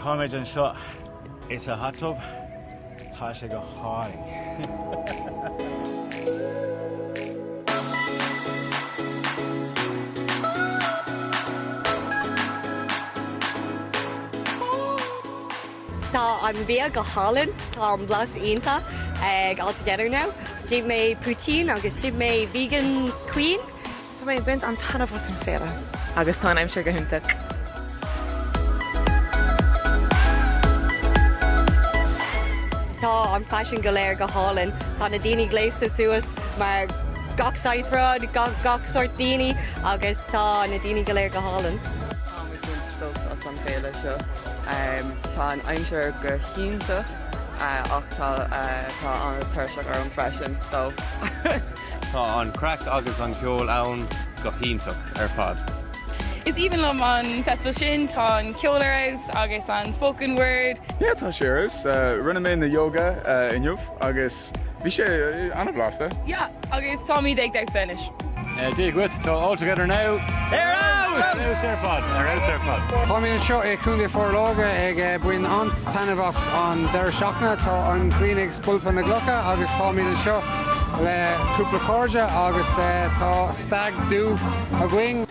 comid an seo is a hot tub, tá sé go háling. Tá an bia go hálan, tá an blas ionta ag all together now. Dib mé poutine agus dib mé vegan queen. Tá mé bint an tanmh as an Fhéile. Agus tá aimsir go hinnta. Tá an fashion go léir go hálan, tá na daoine gléiste suas mar gach size rud, gach sort daoine agus tá na daoine go léir go hálan. Tá mé bint socht as an Fhéile seo. Tá an aimsir go hinnta ach tá an tuirseach ar an freisin, so Tá an crack agus an ceol ann go hiantach ar fad. Is even lom an festival sin tá an Cheoil house agus an spoken word. Yeah, tá sé house. Rinne mé na yoga inniuh agus bhí sé anna blasta. Yeah, agus tá mí ag deag Spanish. Dig with, tá all together now. Tá mí an seo ag cúnga forlóga ag buin an tanmhas an deir seachna tá an cuioinnig spulpa na glucha agus tá mí an seo le cúpla cóide agus tá stag dú a going.